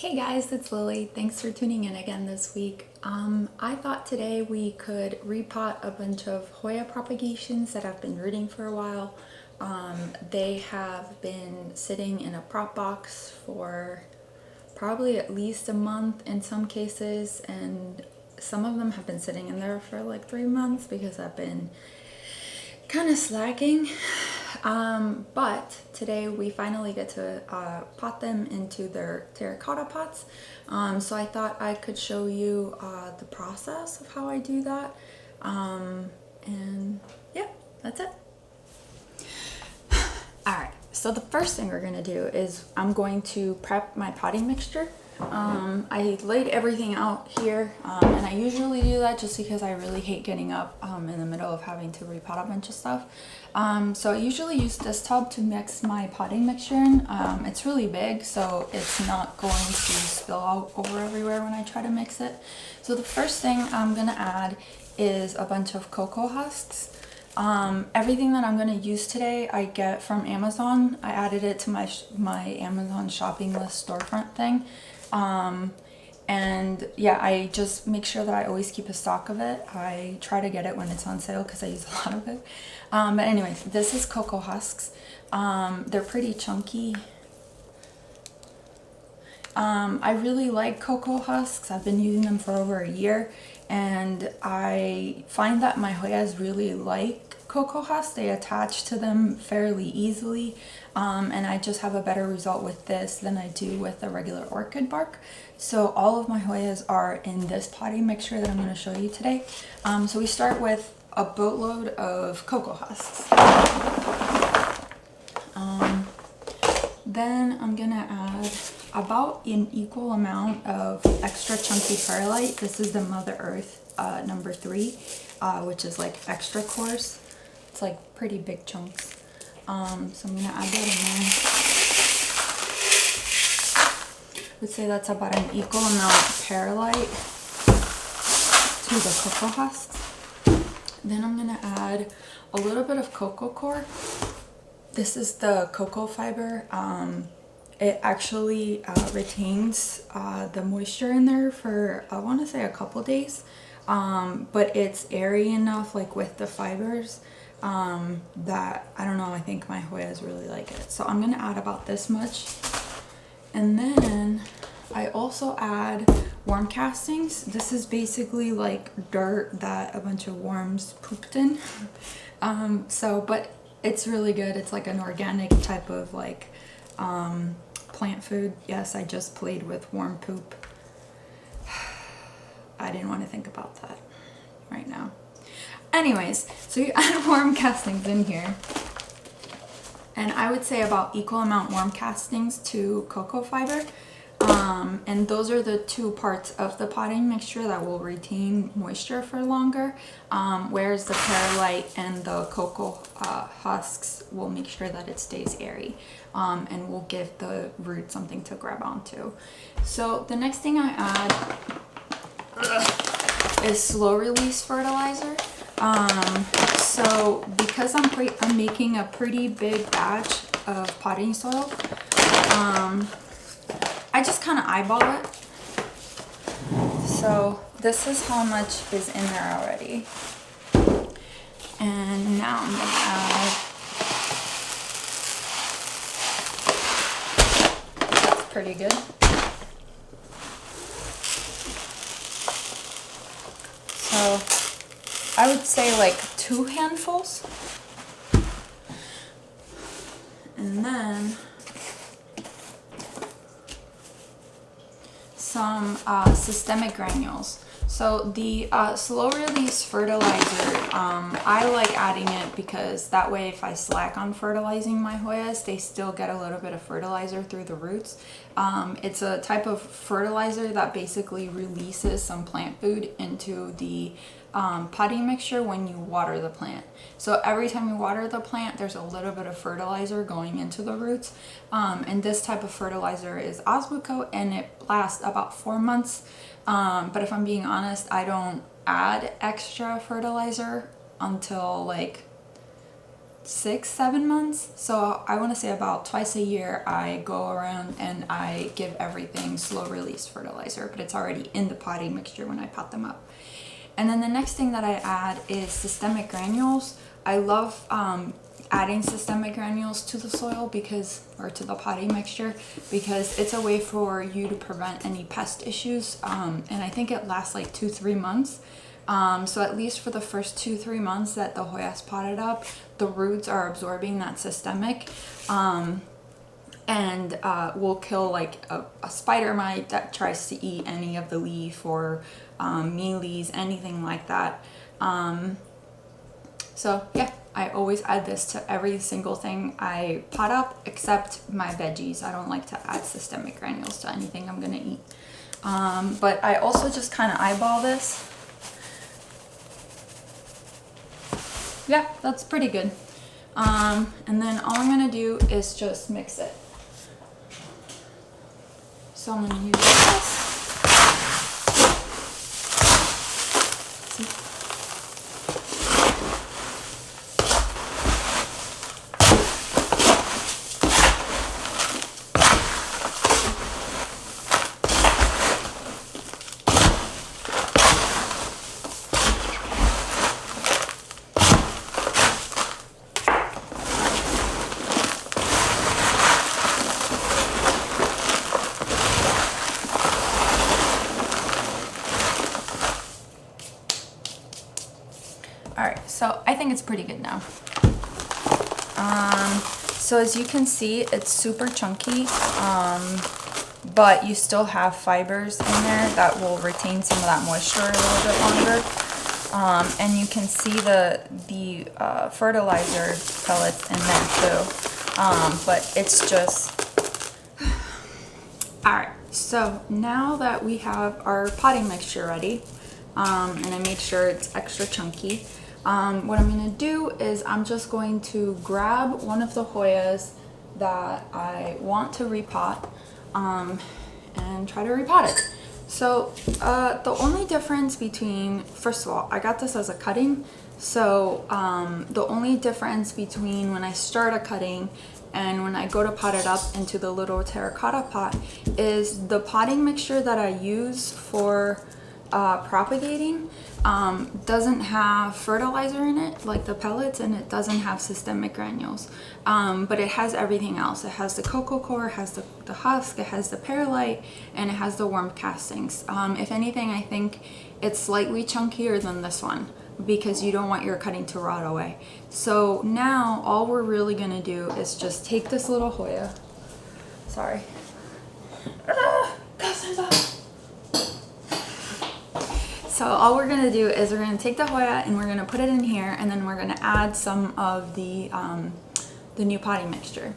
Hey guys, it's Lily. Thanks for tuning in again this week. I thought today we could repot a bunch of Hoya propagations that I've been rooting for a while. They have been sitting in a prop box for probably at least a month in some cases, and some of them have been sitting in there for like 3 months because I've been kind of slacking. But today we finally get to pot them into their terracotta pots. So I thought I could show you the process of how I do that. And yeah, that's it. Alright, so the first thing we're going to do is I'm going to prep my potting mixture. I laid everything out here, and I usually do that just because I really hate getting up in the middle of having to repot a bunch of stuff. So I usually use this tub to mix my potting mixture in. It's really big, so it's not going to spill out over everywhere when I try to mix it. So the first thing I'm going to add is a bunch of cocoa husks. Everything that I'm going to use today I get from Amazon. I added it to my Amazon shopping list storefront thing. And yeah, I just make sure that I always keep a stock of it. I try to get it when it's on sale because I use a lot of it. But anyways, this is cocoa husks. They're pretty chunky. I really like cocoa husks. I've been using them for over a year, and I find that my Hoyas really like cocoa husks. They attach to them fairly easily, and I just have a better result with this than I do with the regular orchid bark. So all of my Hoyas are in this potting mixture that I'm going to show you today. So we start with a boatload of cocoa husks. Then I'm gonna add about an equal amount of extra chunky perlite. This is the Mother Earth number 3, which is like extra coarse. It's like pretty big chunks. So I'm gonna add that in there. I would say that's about an equal amount of perlite to the cocoa husks. Then I'm gonna add a little bit of cocoa coir. This is the cocoa fiber. It actually retains the moisture in there for, I want to say, a couple days, but it's airy enough, like with the fibers, that I don't know, I think my Hoyas really like it. So I'm gonna add about this much, and then I also add worm castings. This is basically like dirt that a bunch of worms pooped in. But it's really good. It's like an organic type of like plant food. Yes, I just played with worm poop. I didn't want to think about that right now. Anyways, so you add worm castings in here. And I would say about equal amount worm castings to cocoa fiber. And those are the two parts of the potting mixture that will retain moisture for longer, whereas the perlite and the cocoa husks will make sure that it stays airy, and will give the root something to grab onto. So the next thing I add is slow release fertilizer. So because I'm making a pretty big batch of potting soil, I just kind of eyeball it. So this is how much is in there already. And now I'm going to add, that's pretty good. So I would say like 2 handfuls. And then some systemic granules. So the slow release fertilizer, I like adding it because that way if I slack on fertilizing my Hoyas, they still get a little bit of fertilizer through the roots. It's a type of fertilizer that basically releases some plant food into the potting mixture when you water the plant. So every time you water the plant, there's a little bit of fertilizer going into the roots. And this type of fertilizer is Osmocote, and it lasts about 4 months. But if I'm being honest, I don't add extra fertilizer until like 6-7 months. So I want to say about twice a year I go around and I give everything slow release fertilizer, but it's already in the potting mixture when I pot them up. And then the next thing that I add is systemic granules. I love adding systemic granules to the soil or to the potting mixture, because it's a way for you to prevent any pest issues. And I think it lasts like 2-3 months. So at least for the first 2-3 months that the Hoya's potted up, the roots are absorbing that systemic, and will kill like a spider mite that tries to eat any of the leaf, or mealies, anything like that. So yeah, I always add this to every single thing I pot up, except my veggies. I don't like to add systemic granules to anything I'm gonna eat. But I also just kind of eyeball this. Yeah, that's pretty good. And then all I'm gonna do is just mix it. So I'm gonna use this. Alright, so I think it's pretty good now. So as you can see, it's super chunky, but you still have fibers in there that will retain some of that moisture a little bit longer. And you can see the fertilizer pellets in there too. But it's just... Alright, so now that we have our potting mixture ready, and I made sure it's extra chunky, what I'm going to do is I'm just going to grab one of the Hoyas that I want to repot, and try to repot it. So the only difference between, first of all, I got this as a cutting, so the only difference between when I start a cutting and when I go to pot it up into the little terracotta pot is the potting mixture that I use for propagating doesn't have fertilizer in it like the pellets, and it doesn't have systemic granules, but it has everything else. It has the cocoa core, it has the husk, it has the perlite, and it has the worm castings. If anything, I think it's slightly chunkier than this one because you don't want your cutting to rot away. So now all we're really gonna do is just take this little Hoya, sorry, so all we're gonna do is we're gonna take the Hoya and we're gonna put it in here, and then we're gonna add some of the new potting mixture.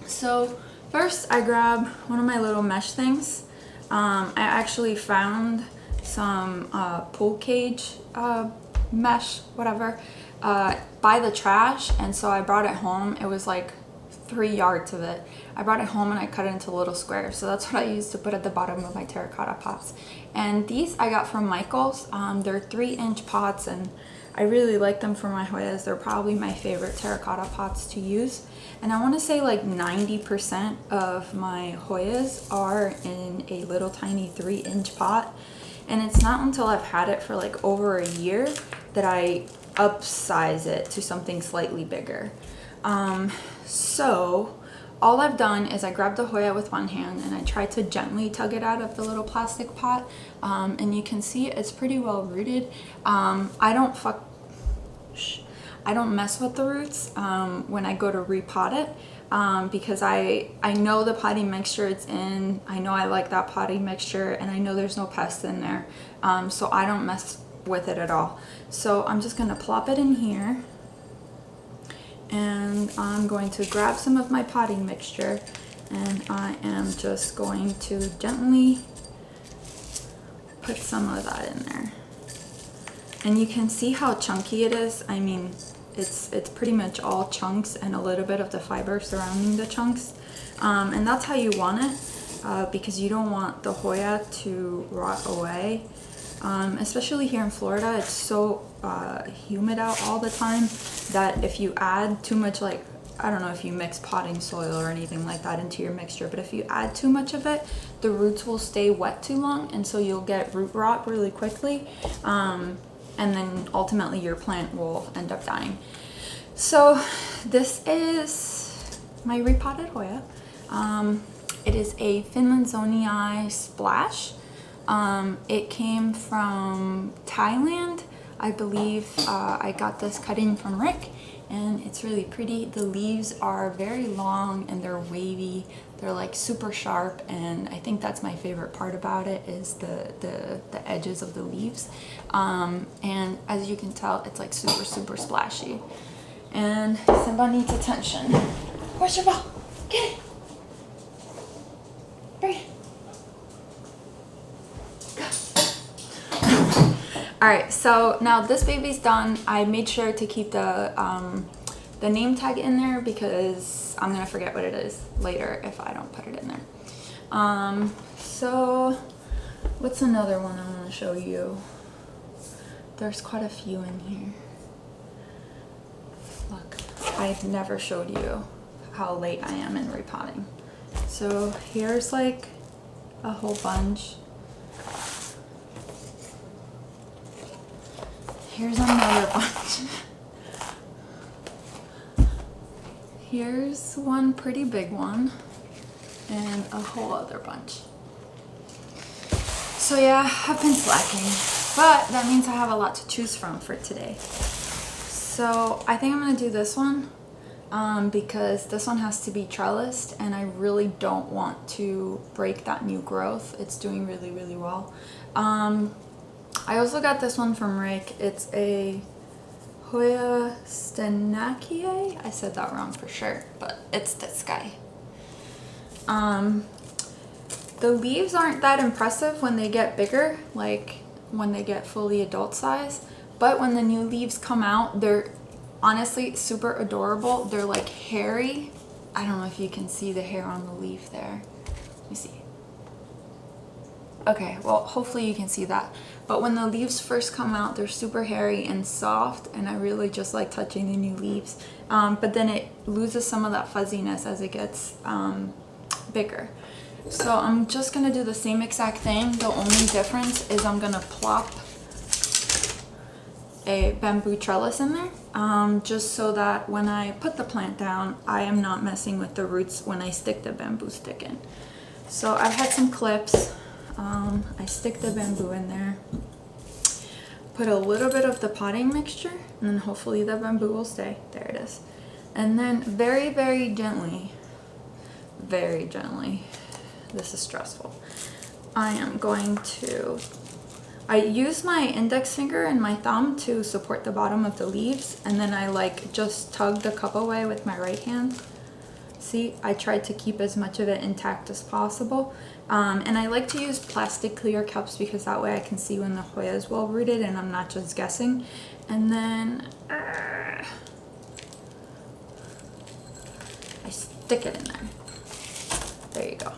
So first I grab one of my little mesh things. I actually found some pool cage mesh, whatever, by the trash, and so I brought it home. It was like 3 yards of it. I brought it home and I cut it into little squares. So that's what I used to put at the bottom of my terracotta pots. And these I got from Michael's. They're 3-inch pots, and I really like them for my Hoyas. They're probably my favorite terracotta pots to use. And I want to say like 90% of my Hoyas are in a little tiny 3-inch pot. And it's not until I've had it for like over a year that I upsize it to something slightly bigger. So all I've done is I grabbed the Hoya with one hand and I tried to gently tug it out of the little plastic pot, and you can see it's pretty well rooted. I don't mess with the roots when I go to repot it, because I know the potting mixture it's in. I know I like that potting mixture, and I know there's no pests in there, so I don't mess with it at all. So I'm just gonna plop it in here. And I'm going to grab some of my potting mixture, and I am just going to gently put some of that in there. And you can see how chunky it is. I mean, it's pretty much all chunks and a little bit of the fiber surrounding the chunks. And that's how you want it, because you don't want the Hoya to rot away. Especially here in Florida, it's so humid out all the time that if you add too much, like, I don't know if you mix potting soil or anything like that into your mixture, but if you add too much of it, the roots will stay wet too long, and so you'll get root rot really quickly, and then ultimately your plant will end up dying. So this is my repotted Hoya. It is a FINLAYSONII splash. It came from Thailand. I believe I got this cutting from Rick, and it's really pretty. The leaves are very long and they're wavy. They're like super sharp, and I think that's my favorite part about it is the edges of the leaves. And as you can tell, it's like super splashy. And Simba needs attention. Where's your ball? Get it. Bring it. All right, so now this baby's done. I made sure to keep the name tag in there because I'm gonna forget what it is later if I don't put it in there. So what's another one I want to show you? There's quite a few in here. Look, I've never showed you how late I am in repotting. So here's like a whole bunch. Here's another bunch. Here's one pretty big one and a whole other bunch. So yeah, I've been slacking, but that means I have a lot to choose from for today. So I think I'm gonna do this one because this one has to be trellised, and I really don't want to break that new growth. It's doing really well. I also got this one from Rick. It's a Hoya STENAKEI. I said that wrong for sure, but it's this guy. The leaves aren't that impressive when they get bigger, like when they get fully adult size, but when the new leaves come out, they're honestly super adorable. They're like hairy. I don't know if you can see the hair on the leaf there. Let me see. Okay, well, hopefully you can see that. But when the leaves first come out, they're super hairy and soft, and I really just like touching the new leaves. But then it loses some of that fuzziness as it gets bigger. So I'm just gonna do the same exact thing. The only difference is I'm gonna plop a bamboo trellis in there, just so that when I put the plant down, I am not messing with the roots when I stick the bamboo stick in. So I've had some clips. I stick the bamboo in there, put a little bit of the potting mixture, and then hopefully the bamboo will stay. There it is. And then very gently, this is stressful, I am going to, I use my index finger and my thumb to support the bottom of the leaves, and then I like just tug the cup away with my right hand. See, I tried to keep as much of it intact as possible. And I like to use plastic clear cups because that way I can see when the Hoya is well rooted and I'm not just guessing. And then I stick it in there. There you go.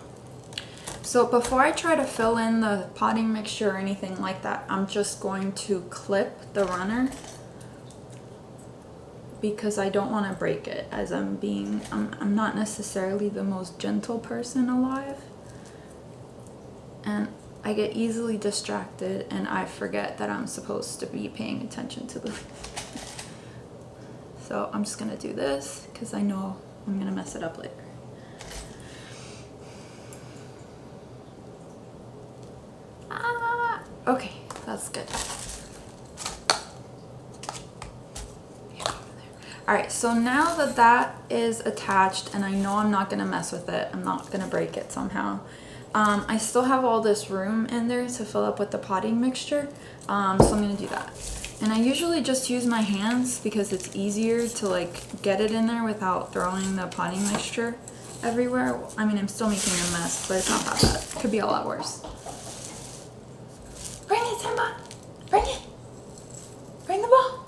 So before I try to fill in the potting mixture or anything like that, I'm just going to clip the runner because I don't want to break it, as I'm not necessarily the most gentle person alive, and I get easily distracted and I forget that I'm supposed to be paying attention to the so I'm just gonna do this because I know I'm gonna mess it up later. Okay, that's good. Alright, so now that that is attached and I know I'm not going to mess with it, I'm not going to break it somehow, I still have all this room in there to fill up with the potting mixture, so I'm going to do that. And I usually just use my hands because it's easier to like get it in there without throwing the potting mixture everywhere. I mean, I'm still making a mess, but it's not that bad. It could be a lot worse. Bring it, Simba! Bring it! Bring the ball!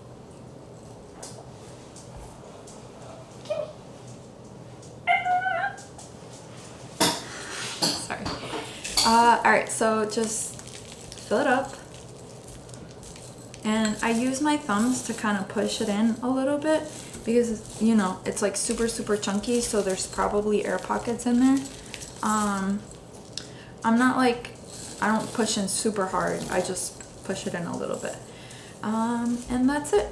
Sorry. Alright, so just fill it up And I use my thumbs to kind of push it in a little bit because, you know, it's like super, super chunky. So there's probably air pockets in there. I'm not like, I don't push in super hard. I just push it in a little bit. And that's it.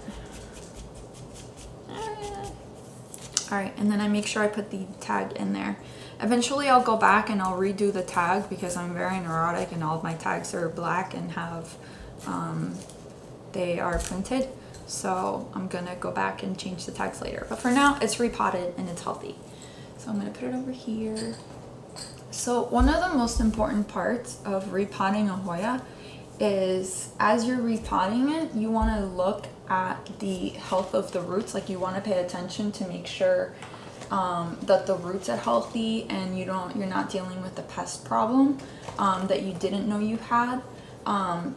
All right, and then I make sure I put the tag in there. Eventually I'll go back and I'll redo the tag because I'm very neurotic and all of my tags are black and have, they are printed. So I'm gonna go back and change the tags later. But for now, it's repotted and it's healthy. So I'm gonna put it over here. So one of the most important parts of repotting a Hoya is as you're repotting it, you wanna look at the health of the roots. Like you wanna pay attention to make sure that the roots are healthy and you're not dealing with a pest problem that you didn't know you had.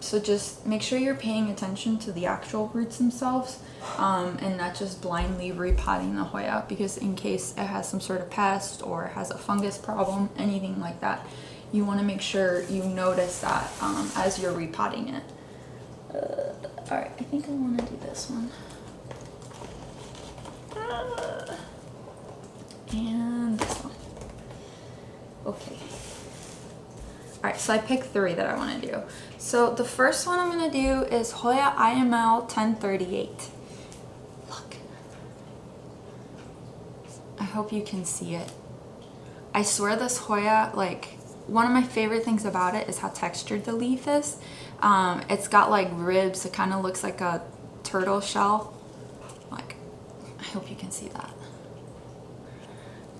So just make sure you're paying attention to the actual roots themselves and not just blindly repotting the Hoya, because in case it has some sort of pest or it has a fungus problem, anything like that, you want to make sure you notice that as you're repotting it. All right, I think I want to do this one. And this one. Okay. All right, so I picked 3 that I want to do. So the first one I'm going to do is Hoya IML 1038. Look. I hope you can see it. I swear this Hoya, like, one of my favorite things about it is how textured the leaf is. It's got like ribs. It kind of looks like a turtle shell. Like, I hope you can see that.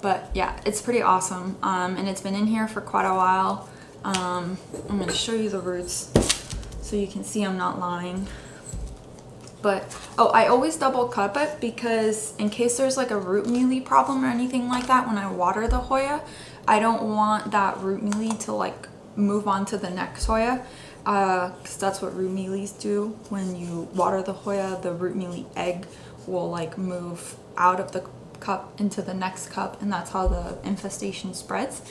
But yeah, it's pretty awesome. And it's been in here for quite a while. I'm going to show you the roots so you can see I'm not lying. But, oh, I always double cup it because in case there's like a root mealy problem or anything like that when I water the Hoya, I don't want that root mealy to like move on to the next Hoya. Because that's what root mealies do. When you water the Hoya, the root mealy egg will like move out of the cup into the next cup, and that's how the infestation spreads.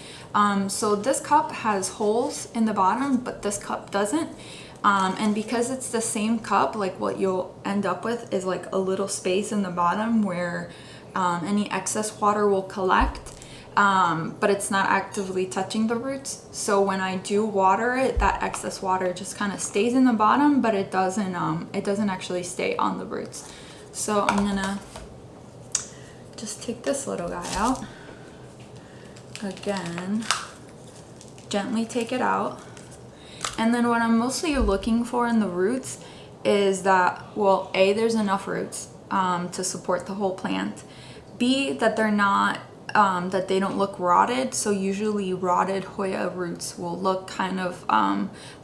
So this cup has holes in the bottom, but this cup doesn't. And because it's the same cup, like what you'll end up with is like a little space in the bottom where any excess water will collect, but it's not actively touching the roots. So when I do water it, that excess water just kind of stays in the bottom, but it doesn't actually stay on the roots. So I'm gonna just take this little guy out. Again, gently take it out. And then what I'm mostly looking for in the roots is that, well, A, there's enough roots to support the whole plant. B, that they're not, that they don't look rotted. So usually rotted Hoya roots will look kind of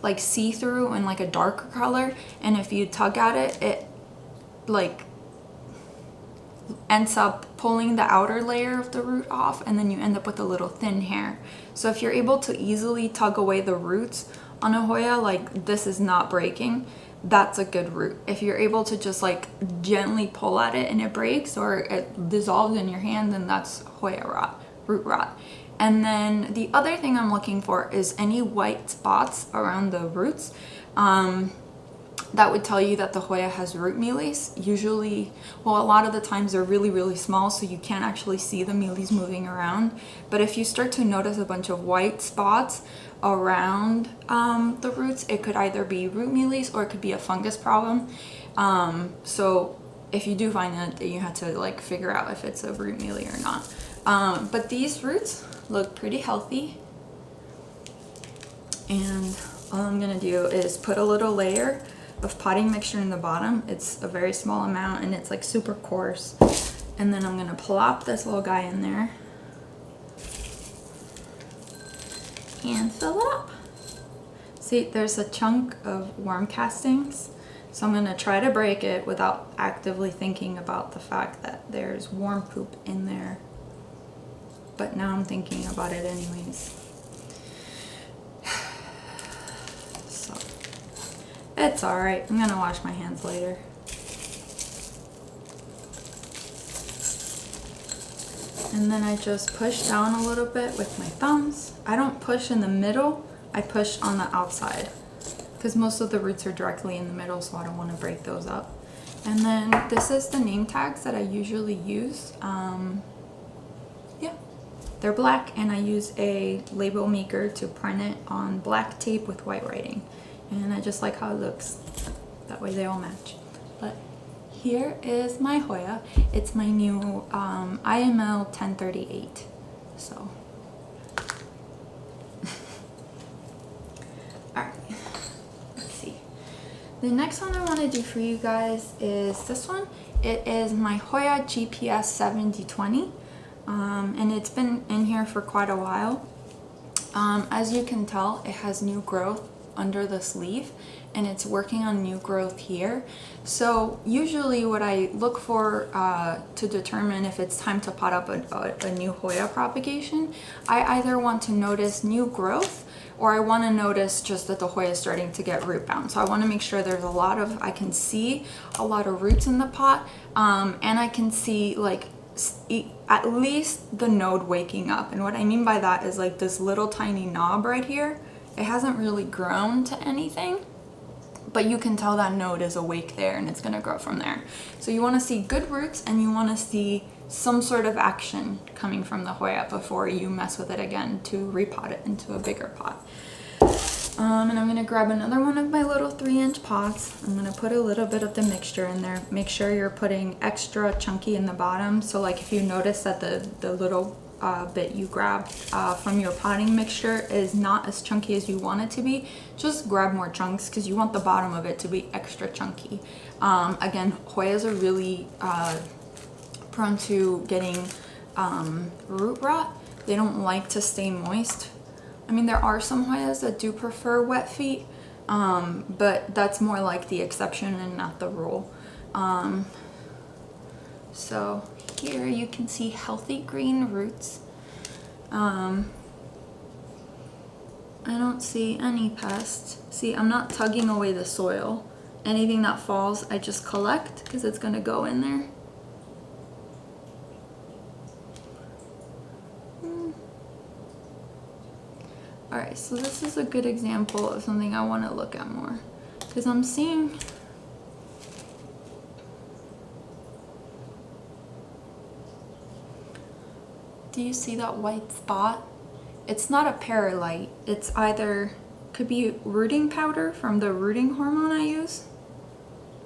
like see-through and like a darker color. And if you tug at it, it like ends up pulling the outer layer of the root off, and then you end up with a little thin hair. So if you're able to easily tug away the roots on a Hoya, like this is not breaking, that's a good root. If you're able to just like gently pull at it and it breaks or it dissolves in your hand, then that's Hoya rot, root rot. And then the other thing I'm looking for is any white spots around the roots. That would tell you that the Hoya has root mealies. Usually, well, a lot of the times they're really, really small, so you can't actually see the mealies moving around. But if you start to notice a bunch of white spots around the roots, it could either be root mealies or it could be a fungus problem. So if you do find that, you have to like figure out if it's a root mealy or not. But these roots look pretty healthy. And all I'm gonna do is put a little layer of potting mixture in the bottom. It's a very small amount and it's like super coarse. And then I'm gonna plop this little guy in there and fill it up. See, there's a chunk of worm castings. So I'm gonna try to break it without actively thinking about the fact that there's worm poop in there. But now I'm thinking about it anyways. It's alright. I'm gonna wash my hands later. And then I just push down a little bit with my thumbs. I don't push in the middle, I push on the outside. because most of the roots are directly in the middle, so I don't want to break those up. And then this is the name tags that I usually use. Yeah, they're black, and I use a label maker to print it on black tape with white writing. And I just like how it looks. That way they all match. But here is my Hoya. It's my new IML 1038. So, alright, let's see. The next one I want to do for you guys is this one. It is my Hoya GPS 7020, and it's been in here for quite a while. As you can tell, it has new growth under the sleeve, and it's working on new growth here. So usually what I look for to determine if it's time to pot up a new Hoya propagation, I either want to notice new growth, or I want to notice just that the Hoya is starting to get root bound. So I want to make sure there's a lot of, I can see a lot of roots in the pot, and I can see like at least the node waking up. And what I mean by that is like this little tiny knob right here, it hasn't really grown to anything, but you can tell that node is awake there and it's going to grow from there. So you want to see good roots, and you want to see some sort of action coming from the Hoya before you mess with it again to repot it into a bigger pot. And I'm going to grab another one of my little 3-inch pots. I'm going to put a little bit of the mixture in there. Make sure you're putting extra chunky in the bottom. So like if you notice that the little bit you grab from your potting mixture is not as chunky as you want it to be, just grab more chunks, because you want the bottom of it to be extra chunky. Again, Hoyas are really prone to getting root rot. They don't like to stay moist. I mean, there are some Hoyas that do prefer wet feet, but that's more like the exception and not the rule. So here you can see healthy green roots. I don't see any pests. See, I'm not tugging away the soil. Anything that falls, I just collect, because it's going to go in there. Alright, so this is a good example of something I want to look at more, because I'm seeing do you see that white spot? It's not a perlite. It's either, could be rooting powder from the rooting hormone I use,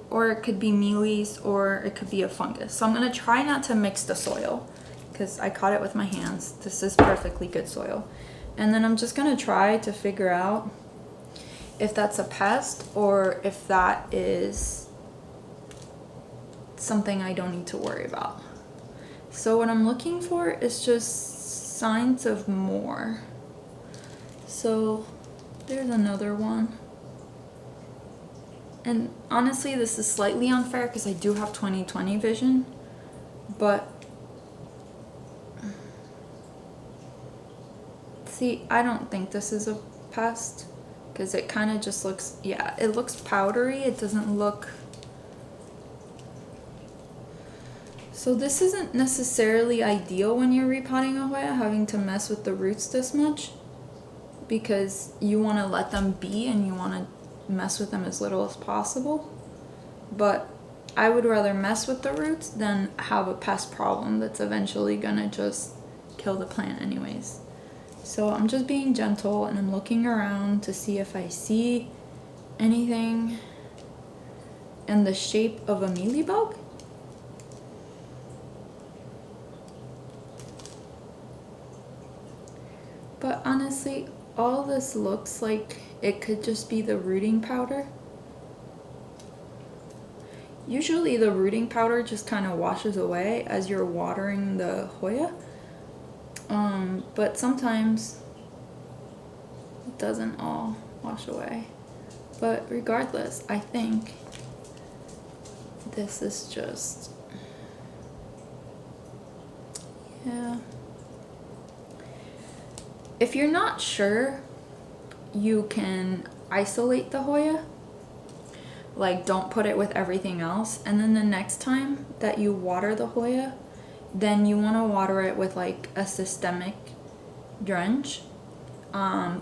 or it could be mealies, or it could be a fungus. So I'm going to try not to mix the soil, because I caught it with my hands. This is perfectly good soil. And then I'm just going to try to figure out if that's a pest or if that is something I don't need to worry about. So what I'm looking for is just signs of more. So there's another one. And honestly, this is slightly unfair because I do have 20/20 vision, but see, I don't think this is a pest, because it kind of just looks, yeah, it looks powdery. It doesn't look, so this isn't necessarily ideal when you're repotting a Hoya, having to mess with the roots this much, because you want to let them be and you want to mess with them as little as possible. But I would rather mess with the roots than have a pest problem that's eventually gonna just kill the plant anyways. So I'm just being gentle, and I'm looking around to see if I see anything in the shape of a mealybug. But honestly, all this looks like it could just be the rooting powder. Usually the rooting powder just kind of washes away as you're watering the Hoya. But sometimes it doesn't all wash away. But regardless, I think this is just, yeah. If you're not sure, you can isolate the Hoya. Like, don't put it with everything else. And then the next time that you water the Hoya, then you want to water it with like a systemic drench,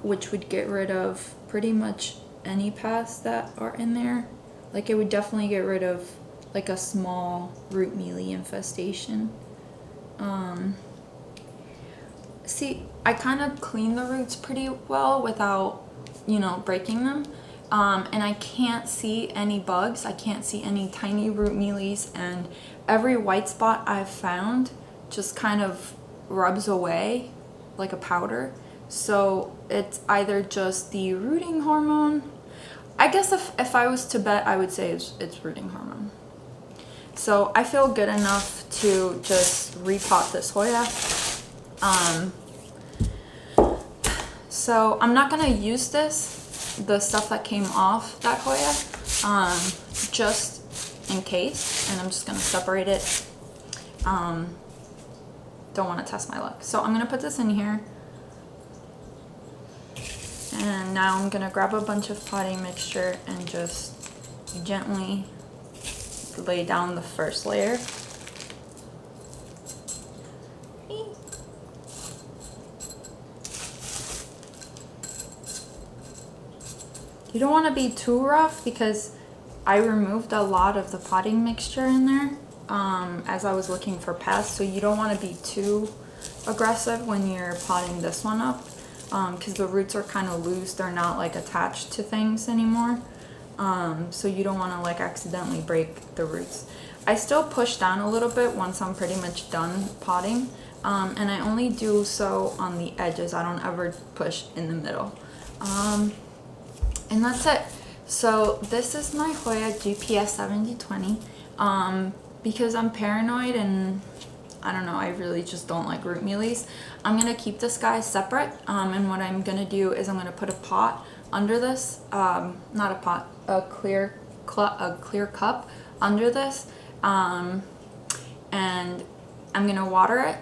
which would get rid of pretty much any pests that are in there. Like, it would definitely get rid of like a small root mealy infestation. See, I kind of clean the roots pretty well without, you know, breaking them. And I can't see any bugs. I can't see any tiny root mealies, and every white spot I've found just kind of rubs away like a powder. So it's either just the rooting hormone. I guess if I was to bet, I would say it's rooting hormone. So I feel good enough to just repot this Hoya. So I'm not gonna use the stuff that came off that Hoya, just in case, and I'm just gonna separate it. Don't want to test my luck. So I'm gonna put this in here, and now I'm gonna grab a bunch of potting mixture and just gently lay down the first layer. You don't want to be too rough because I removed a lot of the potting mixture in there as I was looking for pests, so you don't want to be too aggressive when you're potting this one up because the roots are kind of loose. They're not like attached to things anymore, so you don't want to like accidentally break the roots. I still push down a little bit once I'm pretty much done potting, and I only do so on the edges. I don't ever push in the middle. And that's it. So this is my Hoya GPS 7020. Because I'm paranoid and I don't know, I really just don't like root mealies. I'm gonna keep this guy separate. And what I'm gonna do is I'm gonna put a pot under this, not a pot, a clear cup under this, and I'm gonna water it,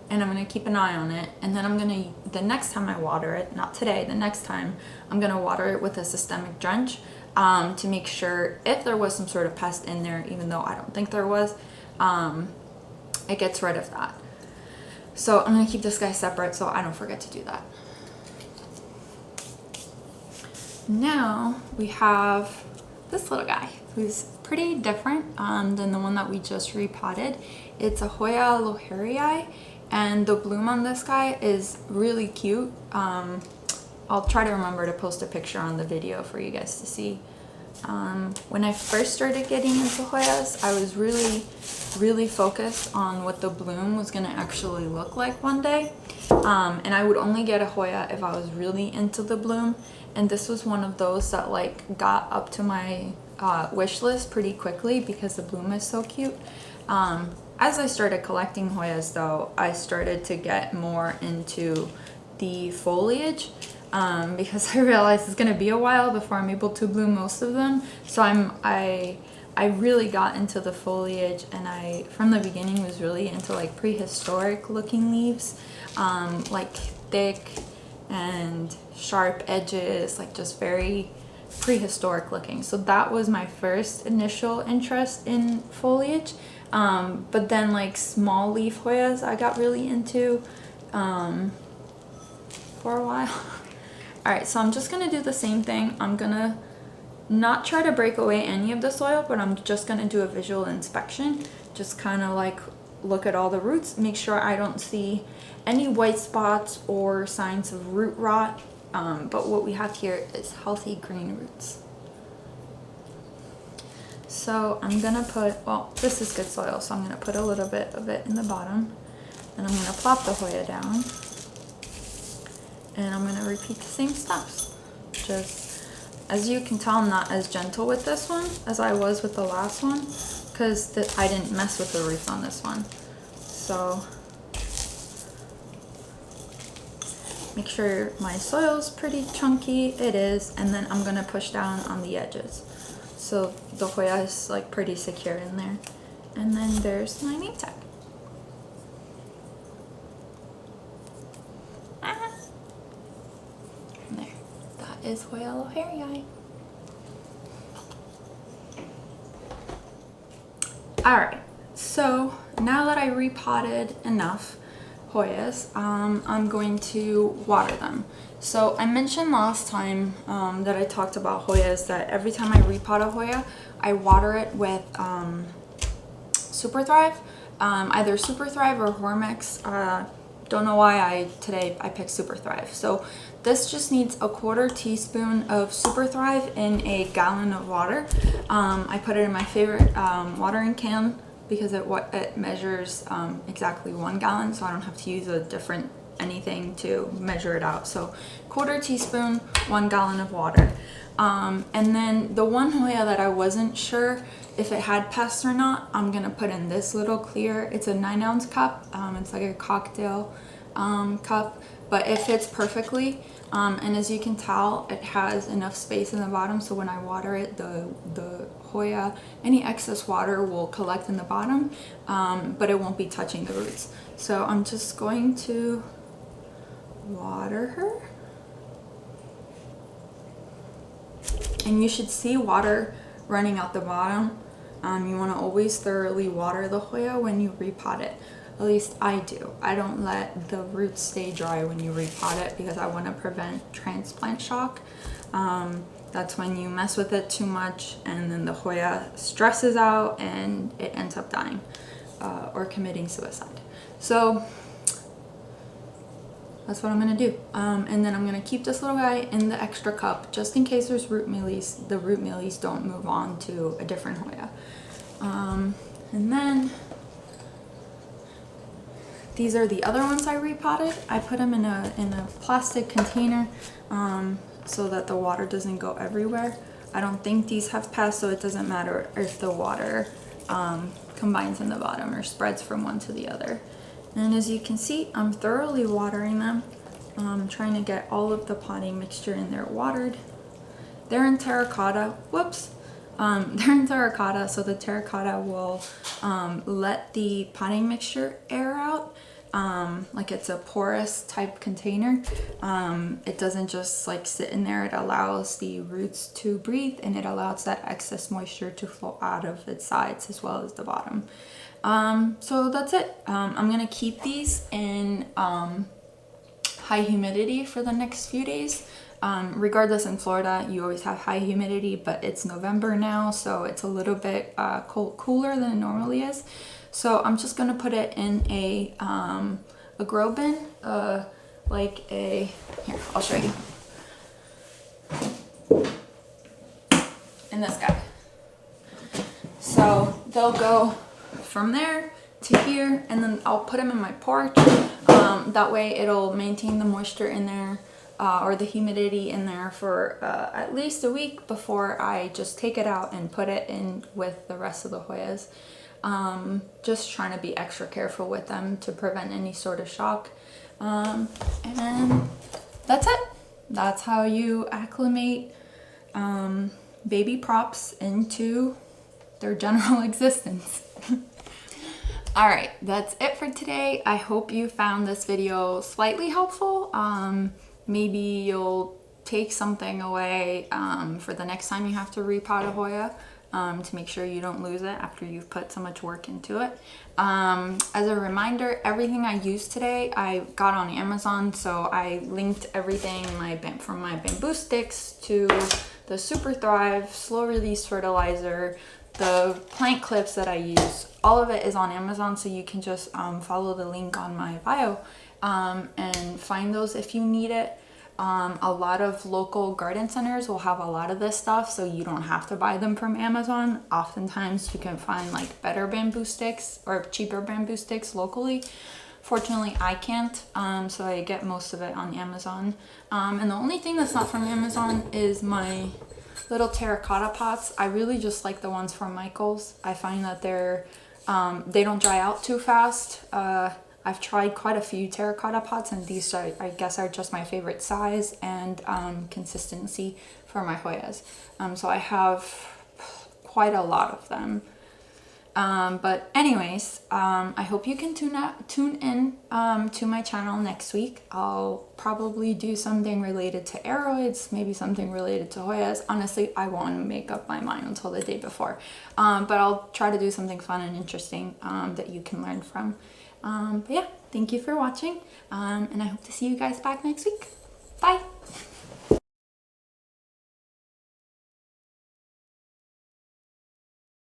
and I'm gonna keep an eye on it, and then I'm gonna, the next time I water it, not today, the next time, I'm gonna water it with a systemic drench to make sure if there was some sort of pest in there, even though I don't think there was, it gets rid of that. So I'm gonna keep this guy separate so I don't forget to do that. Now we have this little guy who's pretty different than the one that we just repotted. It's a Hoya LOHERI, and the bloom on this guy is really cute. I'll try to remember to post a picture on the video for you guys to see. When I first started getting into Hoyas, I was really focused on what the bloom was gonna actually look like one day. And I would only get a Hoya if I was really into the bloom. And this was one of those that like got up to my wish list pretty quickly because the bloom is so cute. As I started collecting Hoyas though, I started to get more into the foliage because I realized it's gonna be a while before I'm able to bloom most of them. So I really got into the foliage, and I from the beginning was really into like prehistoric looking leaves, like thick and sharp edges, like just very prehistoric looking. So that was my first initial interest in foliage. But then like small leaf Hoyas I got really into for a while. Alright, so I'm just gonna do the same thing. I'm gonna not try to break away any of the soil, but I'm just gonna do a visual inspection. Just kind of like look at all the roots, make sure I don't see any white spots or signs of root rot. But what we have here is healthy green roots. So I'm gonna put, well, this is good soil, so I'm gonna put a little bit of it in the bottom, and I'm gonna plop the Hoya down, and I'm gonna repeat the same steps. Just, as you can tell, I'm not as gentle with this one as I was with the last one, because I didn't mess with the roots on this one. So make sure my soil's pretty chunky. It is, and then I'm gonna push down on the edges. So the Hoya is like pretty secure in there. And then there's my name tag. There, that is Hoya LOHERI. Alright, so now that I repotted enough Hoyas, I'm going to water them. So I mentioned last time that I talked about Hoyas that every time I repot a Hoya, I water it with Super Thrive, either Super Thrive or Hormex. Don't know why today I picked Super Thrive. So this just needs a 1/4 teaspoon of Super Thrive in a gallon of water. I put it in my favorite watering can because it measures exactly 1 gallon, so I don't have to use a different anything to measure it out. So 1/4 teaspoon, 1 gallon of water. And then the one Hoya that I wasn't sure if it had pests or not, I'm gonna put in this little clear, it's a 9-ounce cup. It's like a cocktail cup, but it fits perfectly. And as you can tell, it has enough space in the bottom, so when I water it, the Hoya, any excess water will collect in the bottom, but it won't be touching the roots. So I'm just going to water her. And you should see water running out the bottom. You want to always thoroughly water the Hoya when you repot it. At least I do. I don't let the roots stay dry when you repot it because I want to prevent transplant shock. That's when you mess with it too much and then the Hoya stresses out and it ends up dying or committing suicide. So that's what I'm gonna do. And then I'm gonna keep this little guy in the extra cup just in case there's root mealies. The root mealies don't move on to a different Hoya. And then these are the other ones I repotted. I put them in a plastic container so that the water doesn't go everywhere. I don't think these have pests, so it doesn't matter if the water combines in the bottom or spreads from one to the other. And as you can see, I'm thoroughly watering them. I'm trying to get all of the potting mixture in there watered. They're in terracotta. Whoops. They're in terracotta, so the terracotta will let the potting mixture air out. Like it's a porous type container. It doesn't just like sit in there. It allows the roots to breathe and it allows that excess moisture to flow out of its sides as well as the bottom. So that's it. I'm gonna keep these in high humidity for the next few days. Regardless, in Florida, you always have high humidity, but it's November now, so it's a little bit cooler than it normally is. So I'm just gonna put it in a grow bin, here, I'll show you. In this guy. So they'll go from there to here, and then I'll put them in my porch. That way it'll maintain the moisture in there or the humidity in there for at least a week before I just take it out and put it in with the rest of the Hoyas. Just trying to be extra careful with them to prevent any sort of shock. And that's it. That's how you acclimate baby props into their general existence. All right, that's it for today. I hope you found this video slightly helpful. Maybe you'll take something away for the next time you have to repot a Hoya to make sure you don't lose it after you've put so much work into it. As a reminder, everything I used today I got on Amazon, so I linked everything from my bamboo sticks to the Super Thrive slow release fertilizer, the plant clips that I use. All of it is on Amazon, so you can just follow the link on my bio and find those if you need it. A lot of local garden centers will have a lot of this stuff, so you don't have to buy them from Amazon. Oftentimes you can find like better bamboo sticks or cheaper bamboo sticks locally. Fortunately, I can't, so I get most of it on Amazon. And the only thing that's not from Amazon is my little terracotta pots. I really just like the ones from Michael's. I find that they don't dry out too fast. I've tried quite a few terracotta pots, and these I guess are just my favorite size and consistency for my Hoyas. So I have quite a lot of them. But anyways, I hope you can tune in to my channel next week. I'll probably do something related to aeroids, maybe something related to Hoyas. Honestly, I won't make up my mind until the day before. But I'll try to do something fun and interesting that you can learn from. But yeah, thank you for watching, and I hope to see you guys back next week. Bye!